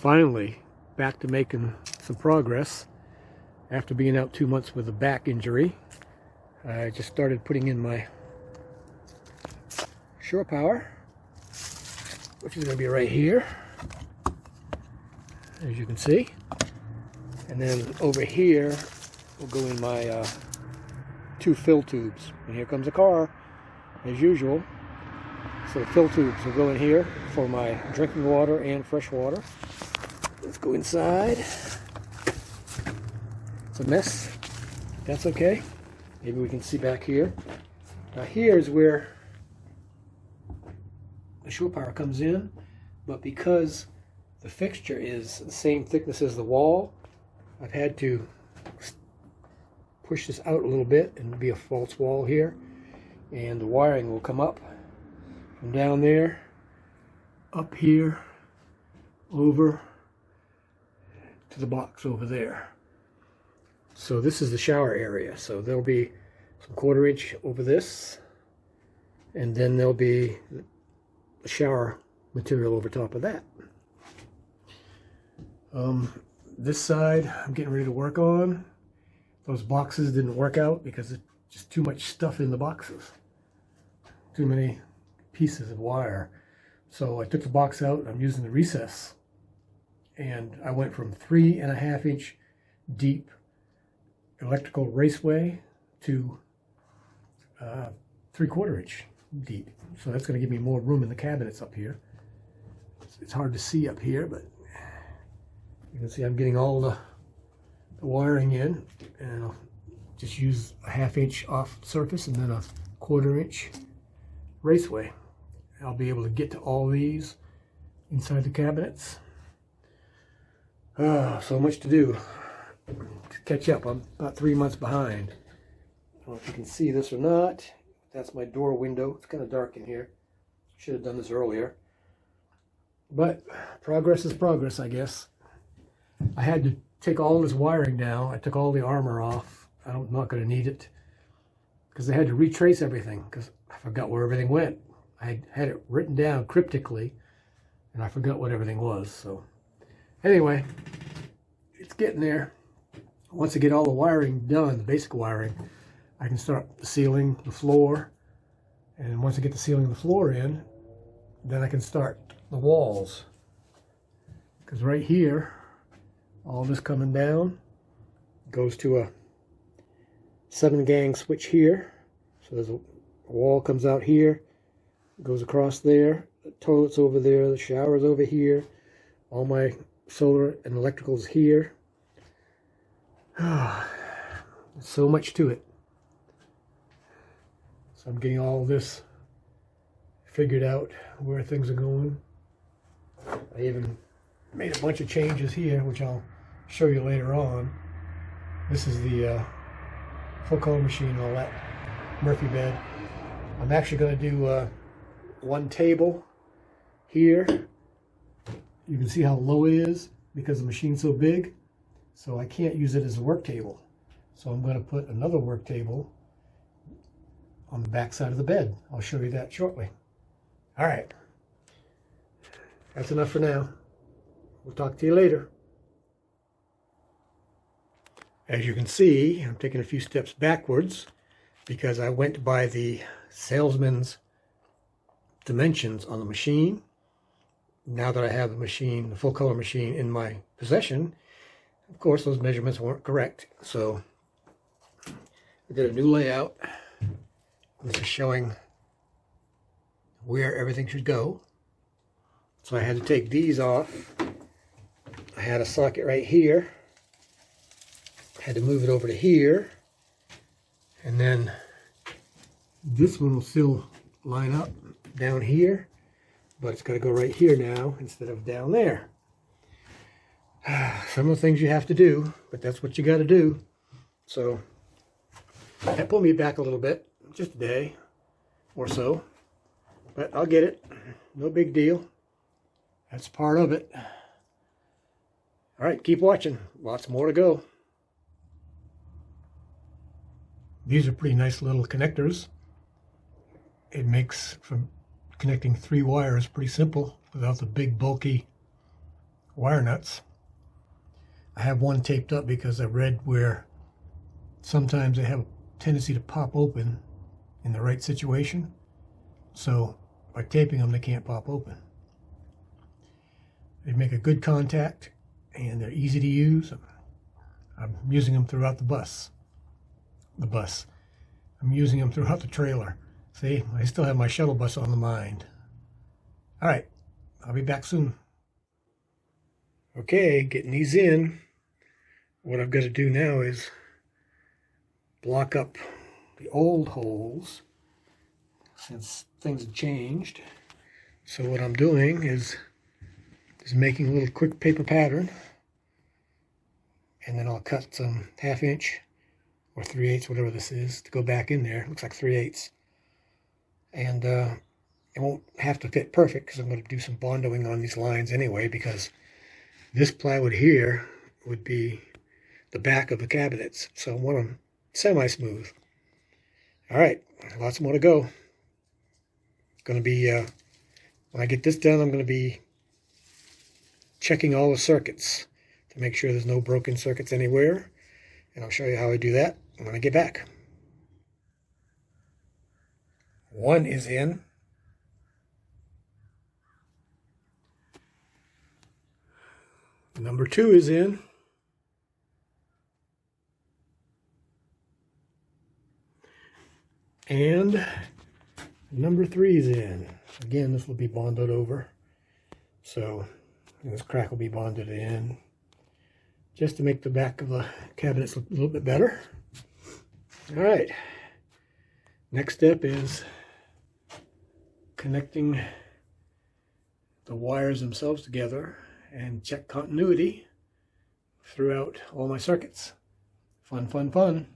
finally back to making some progress after being out 2 months with a back injury. I just started putting in my shore power, which is going to be right here, as you can see. And then over here will go in my 2 fill tubes. And here comes a car, as usual. So the fill tubes will go in here for my drinking water and fresh water. Let's go inside. It's a mess. That's okay. Maybe we can see back here. Now here's where the shore power comes in, but because the fixture is the same thickness as the wall, I've had to push this out a little bit and be a false wall here, and the wiring will come up from down there, up here, over to the box over there. So this is the shower area. So there'll be some 1/4 inch over this, and then there'll be the shower material over top of that. This side I'm getting ready to work on. Those boxes didn't work out because it's just too much stuff in the boxes. Too many pieces of wire. So I took the box out and I'm using the recess. And I went from 3.5 inch deep electrical raceway to 3/4 inch deep. So that's going to give me more room in the cabinets up here. It's hard to see up here, but you can see I'm getting all the wiring in, and I'll just use a 1/2 inch off surface and then a 1/4 inch raceway. I'll be able to get to all these inside the cabinets. So much to do to catch up. I'm about 3 months behind. I don't know if you can see this or not. That's my door window. It's kind of dark in here. Should have done this earlier. But progress is progress, I guess. I had to take all this wiring down. I took all the armor off. I'm not going to need it, because I had to retrace everything because I forgot where everything went. I had it written down cryptically, and I forgot what everything was. So anyway, it's getting there. Once I get all the wiring done, the basic wiring, I can start the ceiling, the floor, and once I get the ceiling and the floor in, then I can start the walls. Because right here, all this coming down goes to a 7-gang switch here. So there's a wall comes out here, goes across there, the toilet's over there, the shower's over here, all my solar and electricals here. So much to it. So I'm getting all this figured out, where things are going. I even made a bunch of changes here, which I'll show you later on. This is the full color machine, all that Murphy bed. I'm actually going to do one table here. You can see how low it is because the machine's so big. So I can't use it as a work table. So I'm going to put another work table on the back side of the bed. I'll show you that shortly. All right. That's enough for now. We'll talk to you later. As you can see, I'm taking a few steps backwards because I went by the salesman's dimensions on the machine. Now that I have the machine, the full color machine, in my possession, of course those measurements weren't correct. So I did a new layout. This is showing where everything should go. So I had to take these off. I had a socket right here. Had to move it over to here. And then this one will still line up down here, but it's got to go right here now instead of down there. Some of the things you have to do, but that's what you got to do. So that pulled me back a little bit, just a day or so, but I'll get it. No big deal. That's part of it. All right, keep watching. Lots more to go. These are pretty nice little connectors. It makes from connecting 3 wires pretty simple without the big bulky wire nuts. I have one taped up because I read where sometimes they have a tendency to pop open in the right situation. So by taping them, they can't pop open. They make a good contact and they're easy to use. I'm using them throughout the bus. I'm using them throughout the trailer. See, I still have my shuttle bus on the mind. All right, I'll be back soon. Okay, getting these in. What I've got to do now is block up the old holes since things have changed. So what I'm doing is making a little quick paper pattern, and then I'll cut some 1/2 inch or 3/8, whatever this is, to go back in there. It looks like 3/8. And it won't have to fit perfect because I'm going to do some bondoing on these lines anyway, because this plywood here would be the back of the cabinets. So I want them semi-smooth. All right, lots more to go. Going to be, when I get this done, I'm going to be checking all the circuits to make sure there's no broken circuits anywhere. And I'll show you how I do that when I get back. One is in. Number 2 is in. And number 3 is in. Again, this will be bonded over. So this crack will be bonded in just to make the back of the cabinets look a little bit better. All right. Next step is connecting the wires themselves together and check continuity throughout all my circuits. Fun, fun, fun.